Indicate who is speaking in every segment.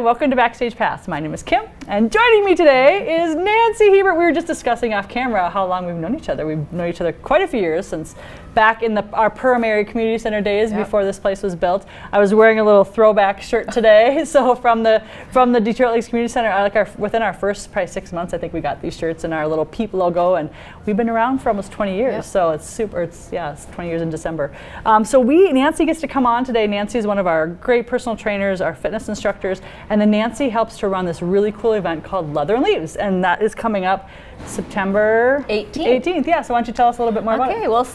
Speaker 1: welcome to Backstage Pass. My name is Kim, and joining me today is Nancy Hebert. We were just discussing off camera how long we've known each other. We've known each other quite a few years, since back in our Perham Area Community Center days, before this place was built. I was wearing a little throwback shirt today, so from the Detroit Lakes Community Center, within our first probably 6 months, I think we got these shirts and our little PEEP logo, and we've been around for almost 20 years. So it's super. It's 20 years in December. So Nancy gets to come on today. Nancy is one of our great personal trainers, our fitness instructors, and then Nancy helps to run this really cool event called Leather and Leaves, and that is coming up September 18th. Yeah, so why don't you tell us a little bit more about it?
Speaker 2: Okay, well,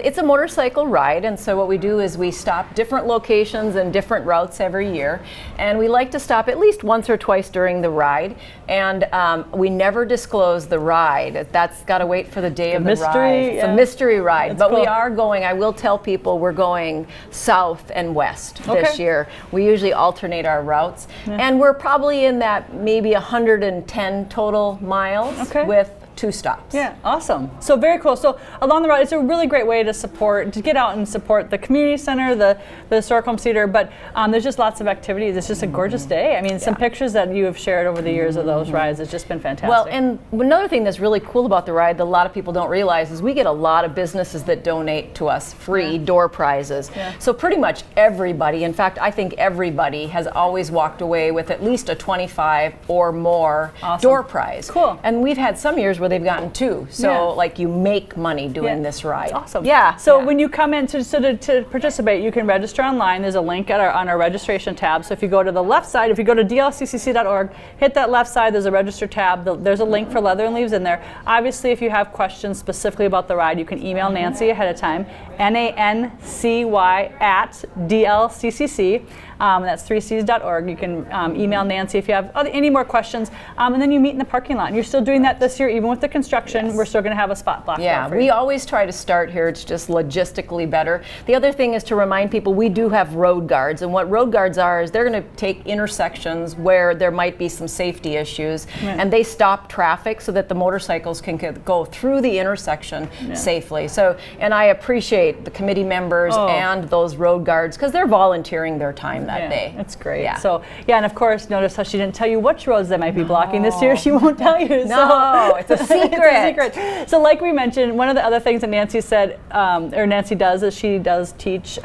Speaker 2: it's a motorcycle ride, and so what we do is we stop different locations and different routes every year, and we like to stop at least once or twice during the ride, and we never disclose the ride. That's got to wait for the day of the ride. It's a mystery ride,
Speaker 1: That's
Speaker 2: but
Speaker 1: cool.
Speaker 2: We are going, I will tell people, we're going south and west this year. We usually alternate our routes, and we're probably in that maybe 110 total miles with 2 stops.
Speaker 1: Yeah, awesome. So very cool. So along the route, it's a really great way to get out and support the community center, the historic home theater, but there's just lots of activities. It's just a gorgeous day. I mean, some pictures that you have shared over the years of those rides, it's just been fantastic.
Speaker 2: Well, and another thing that's really cool about the ride that a lot of people don't realize is we get a lot of businesses that donate to us free door prizes. So pretty much everybody, in fact, I think everybody has always walked away with at least a 25 or more door prize.
Speaker 1: Cool.
Speaker 2: And we've had some years where they've gotten 2. So like you make money doing this ride.
Speaker 1: That's awesome.
Speaker 2: Yeah.
Speaker 1: So when you come in to participate, you can register online. There's a link on our registration tab. So if you go to the left side, if you go to dlccc.org, hit that left side, there's a register tab. There's a link for Leather and Leaves in there. Obviously, if you have questions specifically about the ride, you can email Nancy ahead of time, nancy@dlccc. That's 3cs.org. You can email Nancy if you have any more questions. And then you meet in the parking lot. And you're still doing that this year, even with the construction. We're still going to have a spot blocked.
Speaker 2: Yeah, we always try to start here. It's just logistically better. The other thing is to remind people we do have road guards. And what road guards are is they're going to take intersections where there might be some safety issues. And they stop traffic so that the motorcycles can go through the intersection safely. So, and I appreciate the committee members and those road guards because they're volunteering their time that day.
Speaker 1: That's great. Yeah. So, and of course, notice how she didn't tell you which roads they might be blocking this year. She won't tell you.
Speaker 2: No, it's a secret.
Speaker 1: It's a secret. So like we mentioned, one of the other things that Nancy said, or Nancy does, is she does teach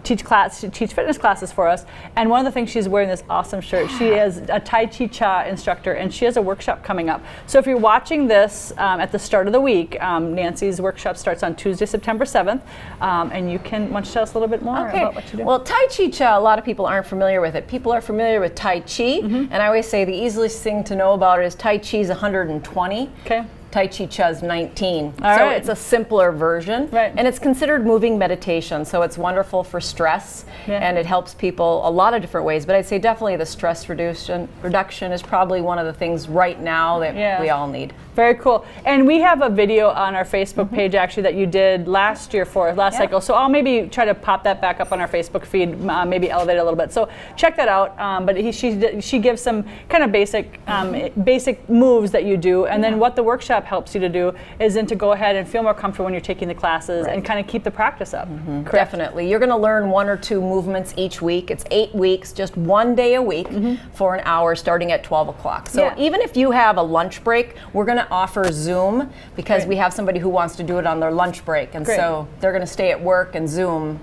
Speaker 1: fitness classes for us. And one of the things, she's wearing this awesome shirt. She is a Tai Chi instructor, and she has a workshop coming up. So if you're watching this at the start of the week, Nancy's workshop starts on Tuesday, September 7th. And you can, why don't you tell us a little bit more about what you do?
Speaker 2: Well, Tai Chi, a lot of people aren't familiar with it. People are familiar with Tai Chi, and I always say the easiest thing to know about it is Tai Chi is 120. Tai Chi is 19. It's a simpler version, and it's considered moving meditation, so it's wonderful for stress, and it helps people a lot of different ways, but I'd say definitely the stress reduction is probably one of the things right now that we all need.
Speaker 1: Very cool. And we have a video on our Facebook page actually that you did last year for last cycle, so I'll maybe try to pop that back up on our Facebook feed, maybe elevate it a little bit. So check that out. But she gives some kind of basic moves that you do, and then what the workshop helps you to do is then to go ahead and feel more comfortable when you're taking the classes and kind of keep the practice up.
Speaker 2: Definitely. You're going to learn 1 or 2 movements each week. It's 8 weeks, just 1 day a week for an hour starting at 12 o'clock. So even if you have a lunch break, we're going to offer Zoom because we have somebody who wants to do it on their lunch break. And so they're going to stay at work and Zoom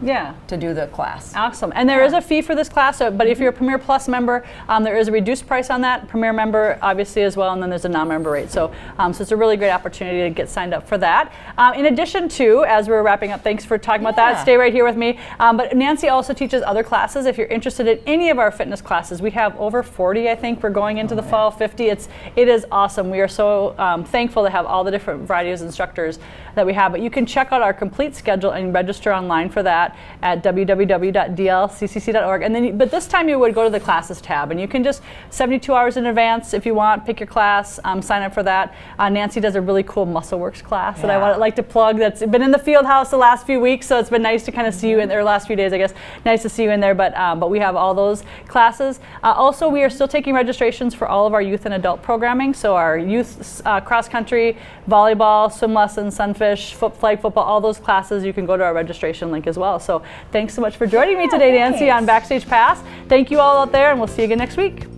Speaker 2: to do the class.
Speaker 1: Awesome. And there is a fee for this class, but if you're a Premier Plus member, there is a reduced price on that. Premier member, obviously, as well, and then there's a non-member rate. So it's a really great opportunity to get signed up for that. In addition to, as we're wrapping up, thanks for talking about that. Stay right here with me. But Nancy also teaches other classes. If you're interested in any of our fitness classes, we have over 40, I think. We're going into the fall, 50. It is awesome. We are so thankful to have all the different varieties of instructors that we have. But you can check out our complete schedule and register online for that at www.dlccc.org. And then, but this time you would go to the classes tab, and you can just 72 hours in advance if you want, pick your class, sign up for that. Nancy does a really cool Muscle Works class that I would like to plug. That's been in the field house the last few weeks, so it's been nice to kind of see you in there, last few days, I guess. Nice to see you in there, but we have all those classes. Also, we are still taking registrations for all of our youth and adult programming. So our youth cross country, volleyball, swim lessons, sunfish, flag football, all those classes, you can go to our registration link as well. So thanks so much for joining me today, Nancy, on Backstage Pass. Thank you all out there, and we'll see you again next week.